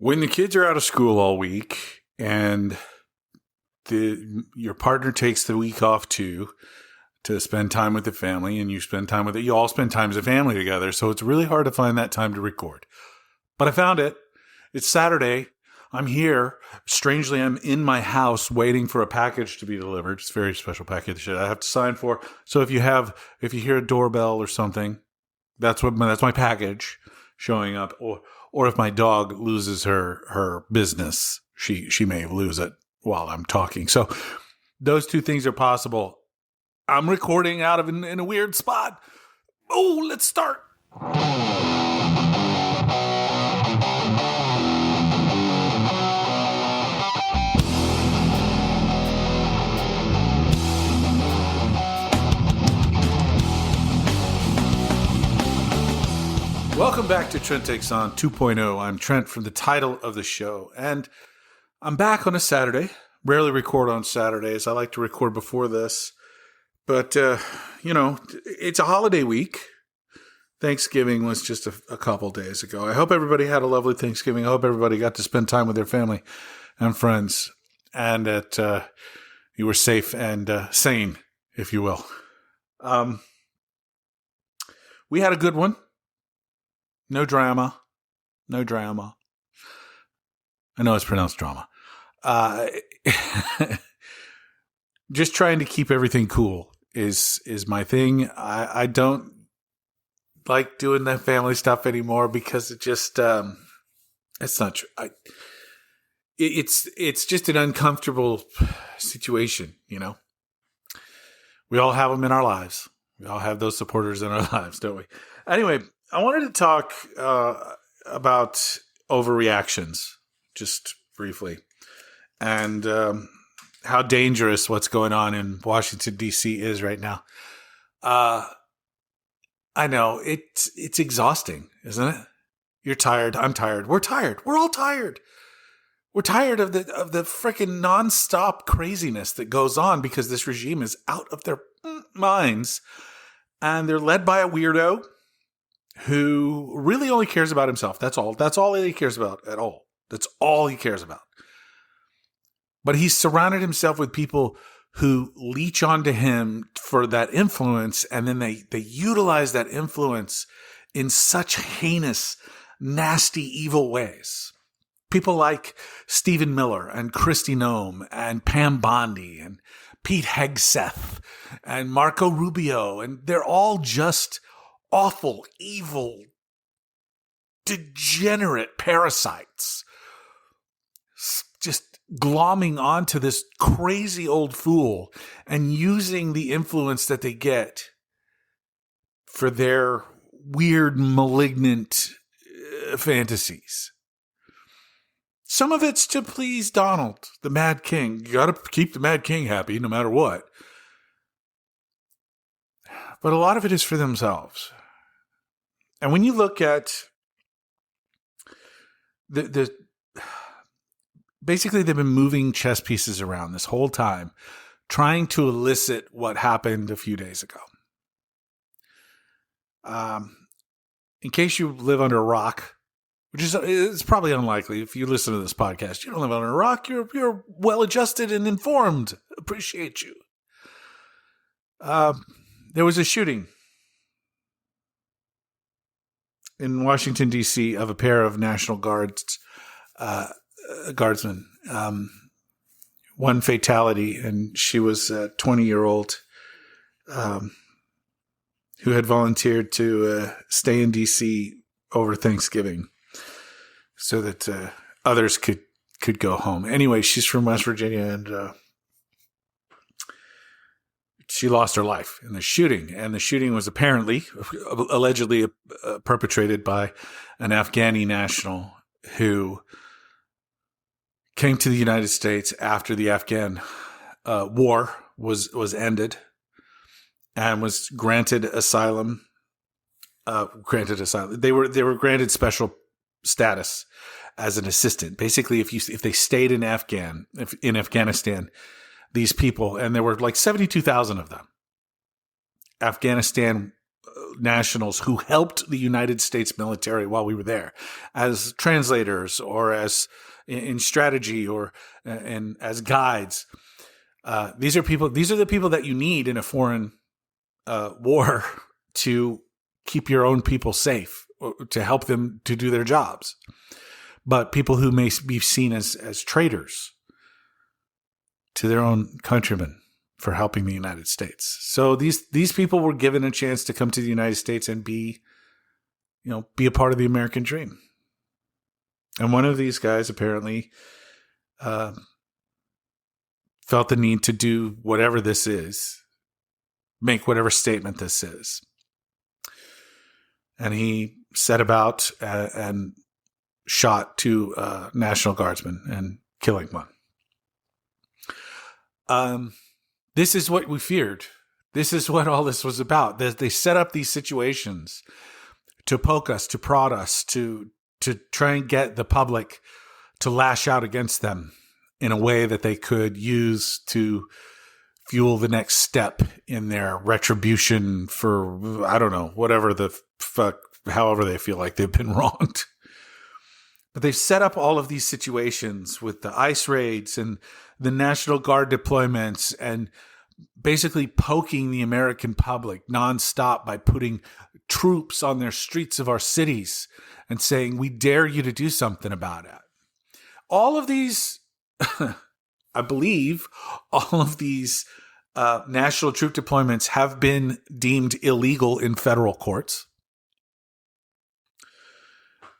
When the kids are out of school all week and your partner takes the week off too to spend time with the family, and you spend time with it, you all spend time as a family together. So it's really hard to find that time to record. But I found it. It's Saturday. I'm here. Strangely, I'm in my house waiting for a package to be delivered. It's a very special package that I have to sign for. So if you hear a doorbell or something, that's my package showing up. Or if my dog loses her business, she may lose it while I'm talking. So those two things are possible. I'm recording out of in a weird spot. Oh, let's start. Welcome back to Trent Takes On 2.0. I'm Trent from the title of the show, and I'm back on a Saturday. Rarely record on Saturdays. I like to record before this, but, it's a holiday week. Thanksgiving was just a couple days ago. I hope everybody had a lovely Thanksgiving. I hope everybody got to spend time with their family and friends, and that you were safe and sane, if you will. We had a good one. No drama. I know it's pronounced drama. Just trying to keep everything cool is my thing. I don't like doing that family stuff anymore because it just it's not true. It's just an uncomfortable situation, you know. We all have them in our lives. We all have those supporters in our lives, don't we? Anyway, I wanted to talk about overreactions, just briefly, and how dangerous what's going on in Washington, D.C. is right now. I know, it's exhausting, isn't it? You're tired. I'm tired. We're tired. We're all tired. We're tired of the freaking nonstop craziness that goes on because this regime is out of their minds, and they're led by a weirdo who really only cares about himself. That's all. That's all he cares about at all. That's all he cares about. But he's surrounded himself with people who leech onto him for that influence, and then they utilize that influence in such heinous, nasty, evil ways. People like Stephen Miller and Kristi Noem and Pam Bondi and Pete Hegseth and Marco Rubio, and they're all just awful, evil, degenerate parasites just glomming onto this crazy old fool and using the influence that they get for their weird, malignant fantasies. Some of it's to please Donald, the Mad King. You got to keep the Mad King happy no matter what. But a lot of it is for themselves. And when you look at basically they've been moving chess pieces around this whole time, trying to elicit what happened a few days ago. In case you live under a rock, which is probably unlikely if you listen to this podcast, you don't live under a rock. You're well adjusted and informed. Appreciate you. There was a shooting in Washington, D.C. of a pair of National Guardsmen. One fatality, and she was a 20-year-old who had volunteered to stay in D.C. over Thanksgiving so that others could go home. Anyway, she's from West Virginia, and she lost her life in the shooting. And the shooting was allegedly perpetrated by an Afghani national who came to the United States after the Afghan war was ended and was granted asylum. They were granted special status as an assistant. Basically, if they stayed in Afghanistan, these people, and there were like 72,000 of them. Afghanistan nationals who helped the United States military while we were there as translators or as in strategy or and as guides. These are the people that you need in a foreign war to keep your own people safe, to help them to do their jobs. But people who may be seen as traitors to their own countrymen for helping the United States. So these people were given a chance to come to the United States and be a part of the American dream. And one of these guys apparently felt the need to do whatever this is, make whatever statement this is. And he set about and shot two National Guardsmen and killing one. This is what we feared. This is what all this was about. They set up these situations to poke us, to prod us, to try and get the public to lash out against them in a way that they could use to fuel the next step in their retribution for, I don't know, whatever the fuck, however they feel like they've been wronged. But they've set up all of these situations with the ICE raids and the National Guard deployments and basically poking the American public nonstop by putting troops on their streets of our cities and saying, we dare you to do something about it. All of these, I believe, all of these national troop deployments have been deemed illegal in federal courts.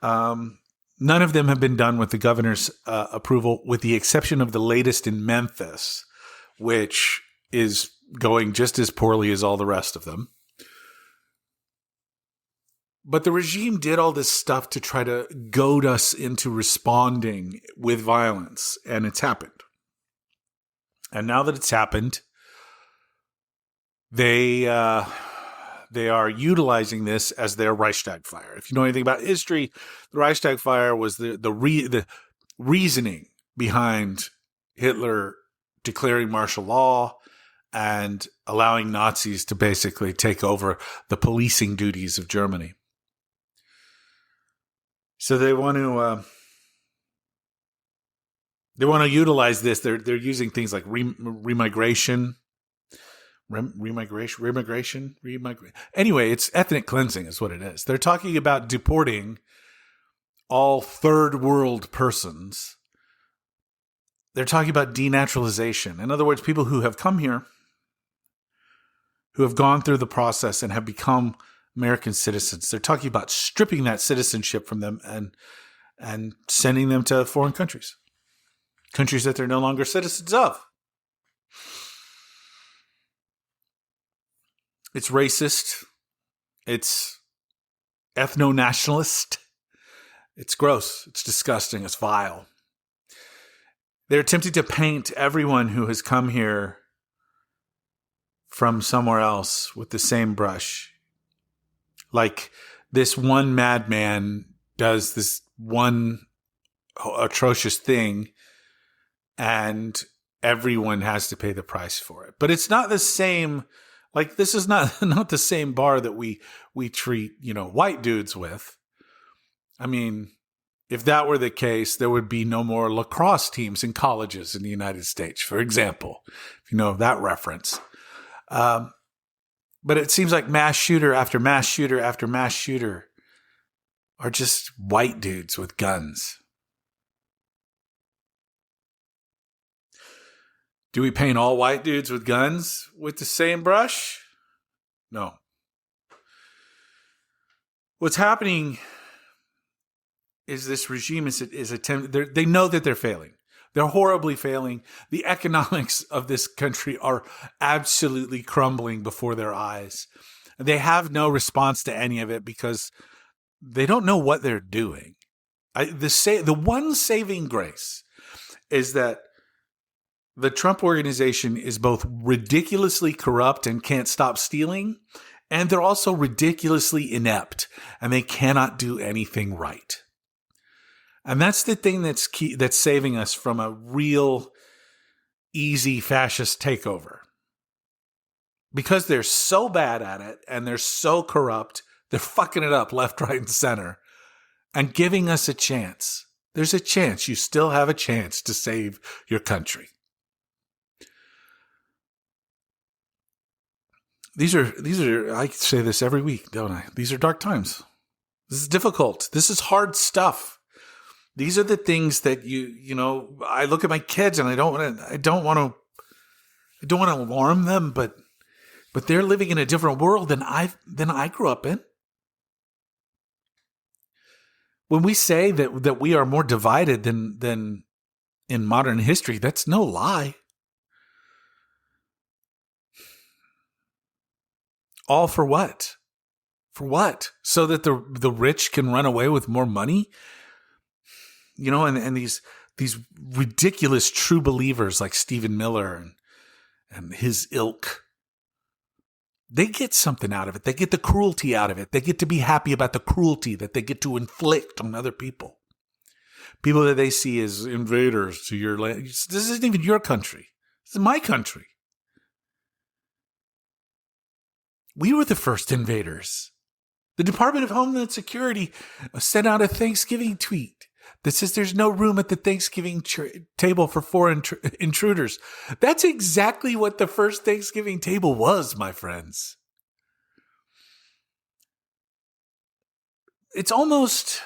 None of them have been done with the governor's approval, with the exception of the latest in Memphis, which is going just as poorly as all the rest of them. But the regime did all this stuff to try to goad us into responding with violence, and it's happened. And now that it's happened, they are utilizing this as their Reichstag fire. If you know anything about history, the Reichstag fire was the reasoning behind Hitler declaring martial law and allowing Nazis to basically take over the policing duties of Germany. So they want to utilize this. They're using things like remigration. Anyway, it's ethnic cleansing is what it is. They're talking about deporting all third world persons. They're talking about denaturalization. In other words, people who have come here, who have gone through the process and have become American citizens. They're talking about stripping that citizenship from them and sending them to foreign countries that they're no longer citizens of. It's racist. It's ethno-nationalist. It's gross. It's disgusting. It's vile. They're attempting to paint everyone who has come here from somewhere else with the same brush. Like this one madman does this one atrocious thing and everyone has to pay the price for it. But it's not the same. Like, this is not the same bar that we treat, white dudes with. I mean, if that were the case, there would be no more lacrosse teams in colleges in the United States, for example, if you know that reference. But it seems like mass shooter after mass shooter after mass shooter are just white dudes with guns. Do we paint all white dudes with guns with the same brush? No. What's happening is this regime is attempting. They know that they're failing. They're horribly failing. The economics of this country are absolutely crumbling before their eyes. They have no response to any of it because they don't know what they're doing. The one saving grace is that the Trump organization is both ridiculously corrupt and can't stop stealing, and they're also ridiculously inept, and they cannot do anything right. And that's the thing that's key, that's saving us from a real easy fascist takeover. because they're so bad at it and they're so corrupt, they're fucking it up left, right, and center and giving us a chance. There's a chance. You still have a chance to save your country. These are, I say this every week, don't I? These are dark times. This is difficult. This is hard stuff. These are the things that I look at my kids and I don't want to alarm them, but they're living in a different world than I grew up in. When we say that we are more divided than in modern history, that's no lie. All for what? For what? So that the rich can run away with more money? And these ridiculous true believers like Stephen Miller and his ilk, they get something out of it. They get the cruelty out of it. They get to be happy about the cruelty that they get to inflict on other people. People that they see as invaders to your land. This isn't even your country. This is my country. We were the first invaders. The Department of Homeland Security sent out a Thanksgiving tweet that says there's no room at the Thanksgiving table for foreign intruders. That's exactly what the first Thanksgiving table was, my friends. It's almost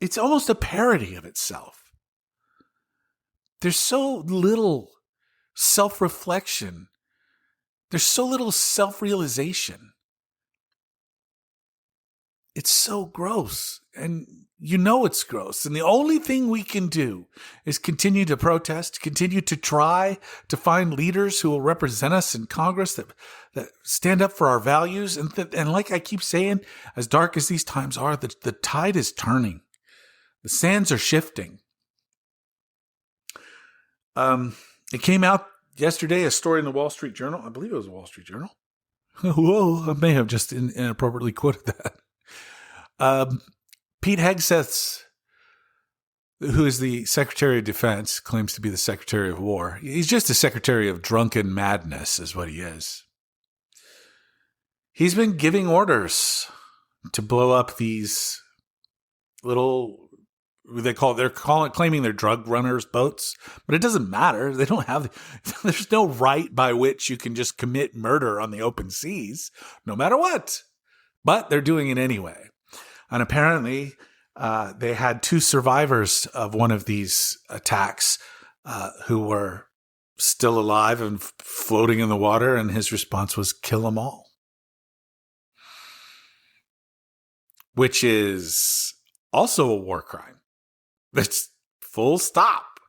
a parody of itself. There's so little self-reflection. There's so little self-realization. It's so gross. And it's gross. And the only thing we can do is continue to protest, continue to try to find leaders who will represent us in Congress that stand up for our values. And like I keep saying, as dark as these times are, the tide is turning. The sands are shifting. It came out yesterday, a story in the Wall Street Journal. I believe it was the Wall Street Journal. Whoa, I may have just inappropriately quoted that. Pete Hegseth, who is the Secretary of Defense, claims to be the Secretary of War. He's just a Secretary of Drunken Madness is what he is. He's been giving orders to blow up these little... claiming they're drug runners' boats, but it doesn't matter. They don't have, there's no right by which you can just commit murder on the open seas, no matter what. But they're doing it anyway. And apparently, they had 2 survivors of one of these attacks who were still alive and floating in the water, and his response was kill them all. Which is also a war crime. That's full stop.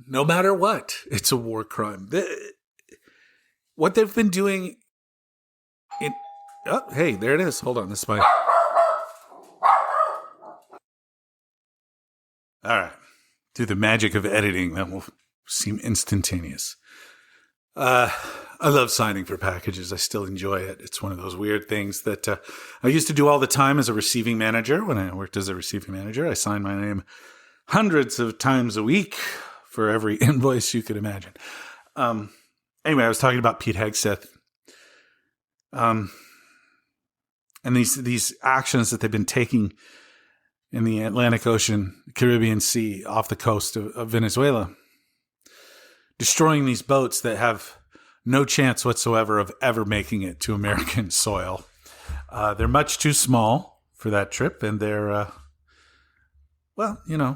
No matter what, it's a war crime. What they've been doing oh, hey, there it is. Hold on, this is my... All right. Through the magic of editing, that will seem instantaneous. I love signing for packages. I still enjoy it. It's one of those weird things that I used to do all the time as a receiving manager. When I worked as a receiving manager, I signed my name hundreds of times a week for every invoice you could imagine. Anyway, I was talking about Pete Hegseth. And these actions that they've been taking in the Atlantic Ocean, Caribbean Sea, off the coast of Venezuela, destroying these boats that have no chance whatsoever of ever making it to American soil. They're much too small for that trip, and they're, they're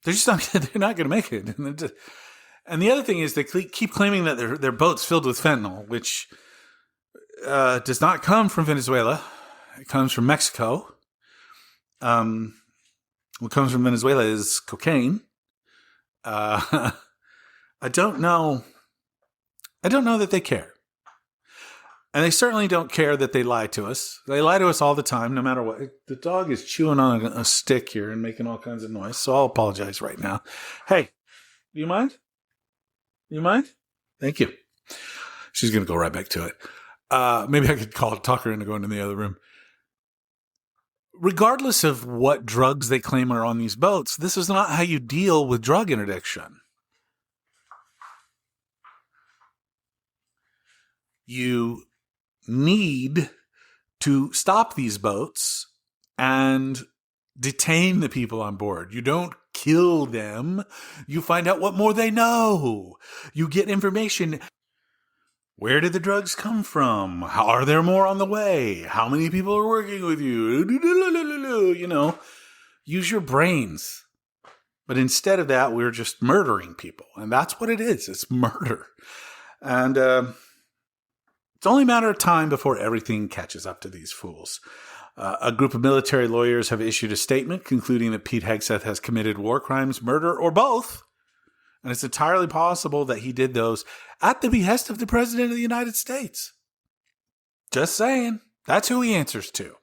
just not. They're not going to make it. And the other thing is, they keep claiming that they're boats filled with fentanyl, which does not come from Venezuela. It comes from Mexico. What comes from Venezuela is cocaine. I don't know that they care. And they certainly don't care that they lie to us. They lie to us all the time, no matter what. The dog is chewing on a stick here and making all kinds of noise, so I'll apologize right now. Hey, do you mind? Thank you. She's going to go right back to it. Maybe I could talk her into going to the other room. Regardless of what drugs they claim are on these boats, this is not how you deal with drug interdiction. you need to stop these boats and detain the people on board. You don't kill them. You find out what more they know. You get information. Where did the drugs come from? How are there more on the way? How many people are working with you? You know, use your brains. But instead of that, we're just murdering people. And that's what it is. It's murder. And it's only a matter of time before everything catches up to these fools. A group of military lawyers have issued a statement concluding that Pete Hegseth has committed war crimes, murder, or both. And it's entirely possible that he did those at the behest of the President of the United States. Just saying. That's who he answers to.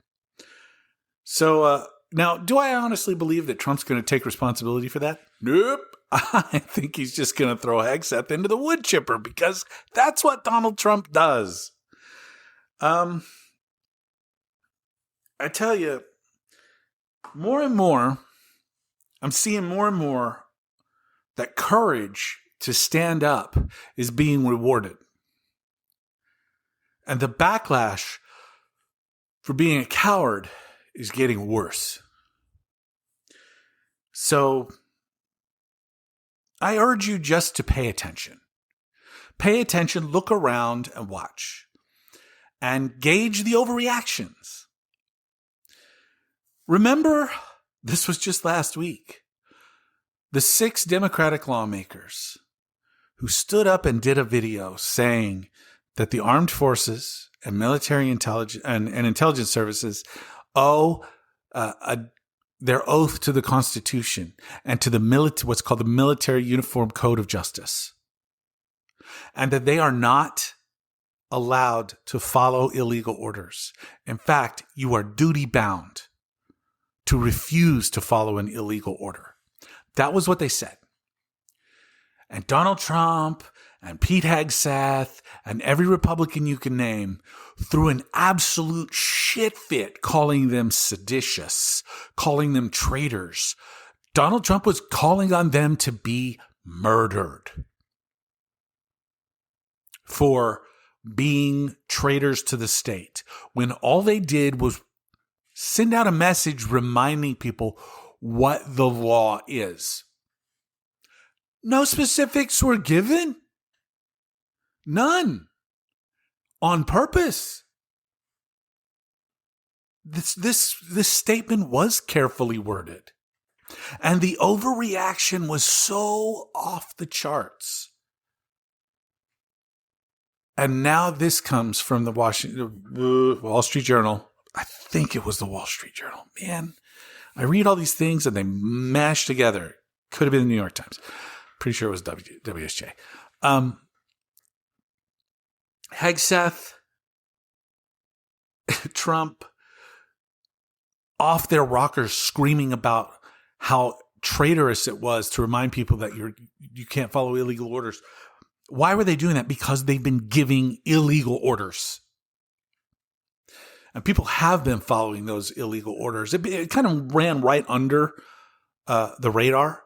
So, now, do I honestly believe that Trump's going to take responsibility for that? Nope. I think he's just going to throw Hegseth into the wood chipper because that's what Donald Trump does. I tell you, more and more, I'm seeing more and more that courage to stand up is being rewarded. And the backlash for being a coward is getting worse. So I urge you just to pay attention. Pay attention, look around, and watch. And gauge the overreactions. Remember, this was just last week. The 6 Democratic lawmakers who stood up and did a video saying that the armed forces and military intelligence and intelligence services owe their oath to the Constitution and to the what's called the Military Uniform Code of Justice, and that they are not allowed to follow illegal orders. In fact, you are duty bound to refuse to follow an illegal order. That was what they said. And Donald Trump and Pete Hegseth and every Republican you can name threw an absolute shit fit calling them seditious, calling them traitors. Donald Trump was calling on them to be murdered for being traitors to the state, when all they did was send out a message reminding people what the law is. No specifics were given. None. On purpose. This statement was carefully worded. And the overreaction was so off the charts. And now this comes from the Wall Street Journal. I think it was the Wall Street Journal. Man, I read all these things and they mash together. Could have been the New York Times. Pretty sure it was WSJ. Hegseth, Trump, off their rockers screaming about how traitorous it was to remind people that you can't follow illegal orders. Why were they doing that? Because they've been giving illegal orders. And people have been following those illegal orders. It kind of ran right under the radar.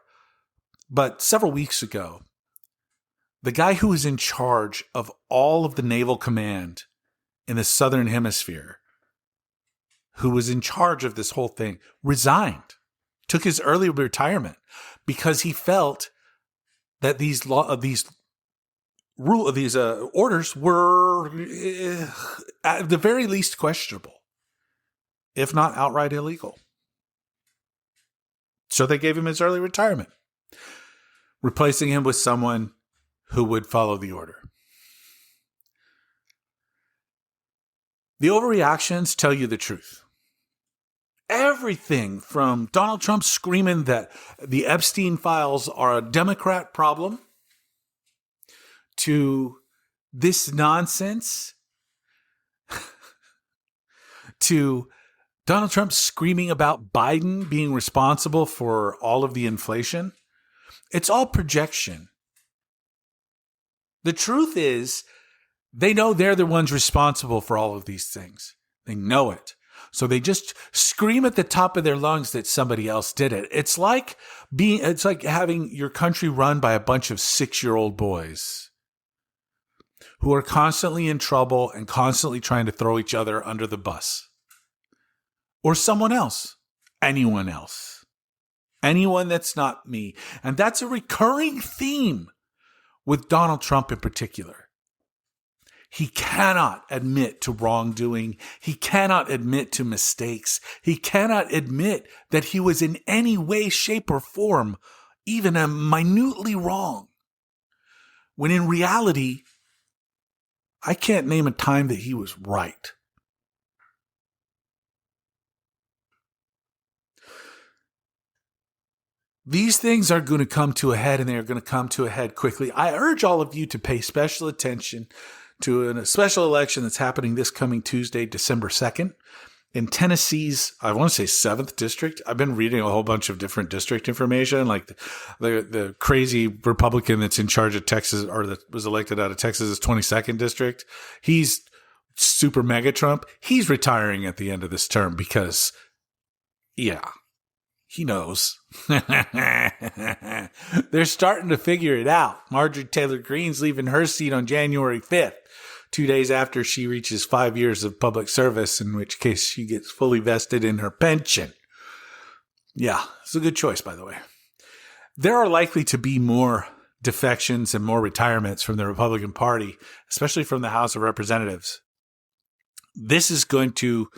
But several weeks ago, the guy who was in charge of all of the naval command in the Southern Hemisphere, who was in charge of this whole thing, resigned, took his early retirement because he felt that these orders were at the very least questionable, if not outright illegal. So they gave him his early retirement, replacing him with someone who would follow the order. The overreactions tell you the truth. Everything from Donald Trump screaming that the Epstein files are a Democrat problem to this nonsense, to Donald Trump screaming about Biden being responsible for all of the inflation. It's all projection. The truth is, they know they're the ones responsible for all of these things. They know it. So they just scream at the top of their lungs that somebody else did it. It's like having your country run by a bunch of 6-year-old boys who are constantly in trouble and constantly trying to throw each other under the bus. Or someone else. Anyone else. Anyone that's not me. And that's a recurring theme with Donald Trump in particular. He cannot admit to wrongdoing. He cannot admit to mistakes. He cannot admit that he was in any way, shape, or form even minutely wrong. When in reality, I can't name a time that he was right. These things are going to come to a head, and they are going to come to a head quickly. I urge all of you to pay special attention to a special election that's happening this coming Tuesday, December 2nd, in Tennessee's, I want to say 7th district. I've been reading a whole bunch of different district information, like the crazy Republican that's in charge of Texas, or that was elected out of Texas's 22nd district. He's super mega Trump. He's retiring at the end of this term because, yeah, he knows. They're starting to figure it out. Marjorie Taylor Greene's leaving her seat on January 5th. 2 days after she reaches 5 years of public service, in which case she gets fully vested in her pension. Yeah, it's a good choice, by the way. There are likely to be more defections and more retirements from the Republican Party, especially from the House of Representatives. This is going to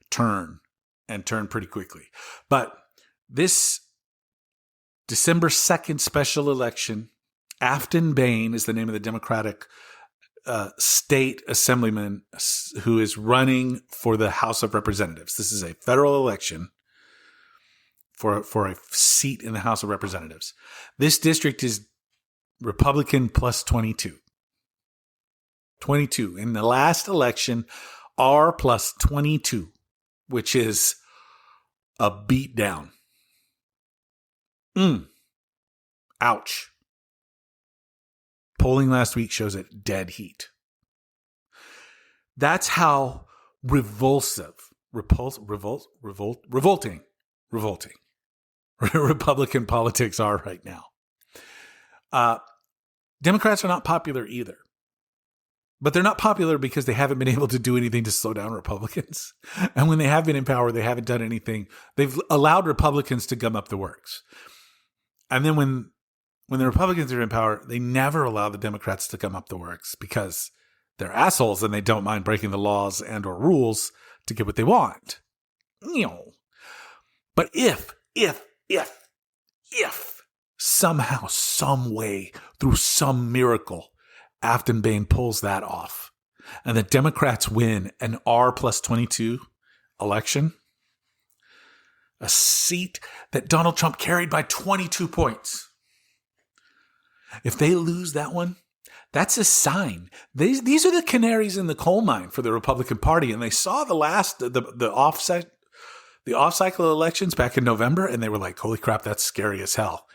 turn, and turn pretty quickly. But this December 2nd special election, Afton Bain is the name of the Democratic state assemblyman who is running for the House of Representatives. This is a federal election for a seat in the House of Representatives. This district is Republican plus 22. 22. In the last election, R plus 22, which is a beat down. Ouch. Polling last week shows it dead heat. That's how revolting Republican politics are right now. Democrats are not popular either. But they're not popular because they haven't been able to do anything to slow down Republicans. And when they have been in power, they haven't done anything. They've allowed Republicans to gum up the works. And then when the Republicans are in power, they never allow the Democrats to gum up the works because they're assholes and they don't mind breaking the laws and or rules to get what they want. But if somehow, some way, through some miracle, Afton Bain pulls that off and the Democrats win an R plus 22 election, a seat that Donald Trump carried by 22 points. If they lose that one, that's a sign. These are the canaries in the coal mine for the Republican Party. And they saw the off-cycle elections back in November, and they were like, holy crap, that's scary as hell.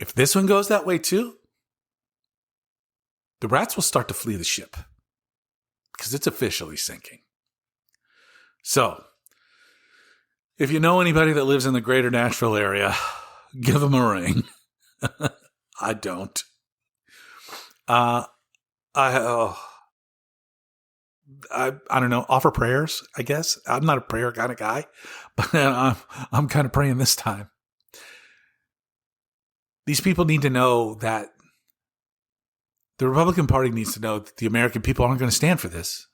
If this one goes that way too, the rats will start to flee the ship because it's officially sinking. So, if you know anybody that lives in the greater Nashville area, give them a ring. I don't. I don't know. Offer prayers, I guess. I'm not a prayer kind of guy, but I'm kind of praying this time. These people need to know that the Republican Party needs to know that the American people aren't going to stand for this.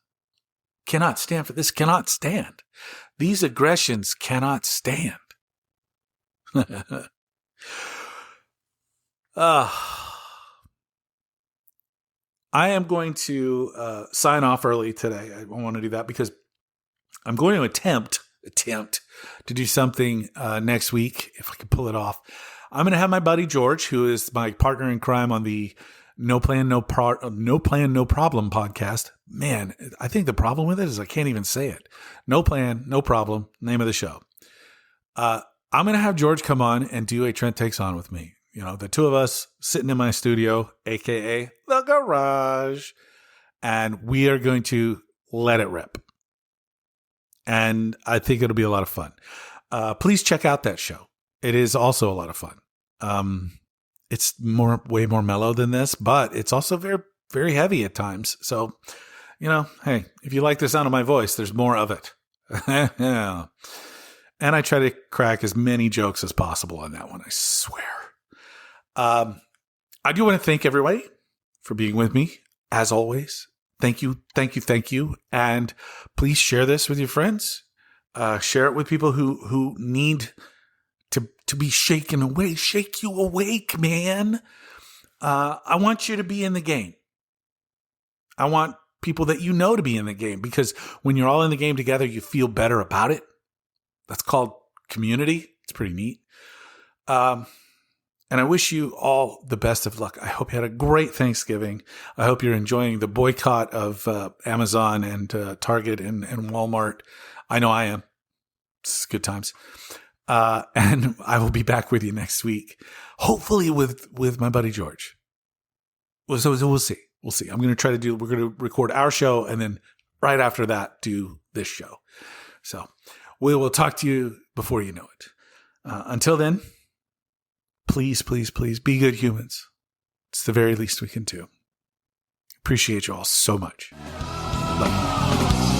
Cannot stand for this. Cannot stand. These aggressions cannot stand. I am going to sign off early today. I want to do that because I'm going to attempt to do something next week, if I can pull it off. I'm going to have my buddy George, who is my partner in crime on the No Plan, No Problem podcast. Man, I think the problem with it is I can't even say it. No Plan, No Problem, name of the show. I'm going to have George come on and do a Trent Takes On with me. You know, the two of us sitting in my studio, a.k.a. the garage, and we are going to let it rip. And I think it'll be a lot of fun. Please check out that show. It is also a lot of fun. It's way more mellow than this, but it's also very, very heavy at times. So, hey, if you like the sound of my voice, there's more of it. Yeah. And I try to crack as many jokes as possible on that one, I swear. I do want to thank everybody for being with me, as always. Thank you, thank you, thank you. And please share this with your friends. Share it with people who need to be shaken away. Shake you awake, man. I want you to be in the game. I want people that you know to be in the game, because when you're all in the game together, you feel better about it. That's called community. It's pretty neat. And I wish you all the best of luck. I hope you had a great Thanksgiving. I hope you're enjoying the boycott of Amazon and Target and Walmart. I know I am. It's good times. And I will be back with you next week, hopefully with my buddy George. So we'll see. We'll see. We're going to record our show and then right after that, do this show. So we will talk to you before you know it. Until then, please, please, please be good humans. It's the very least we can do. Appreciate you all so much. Love you.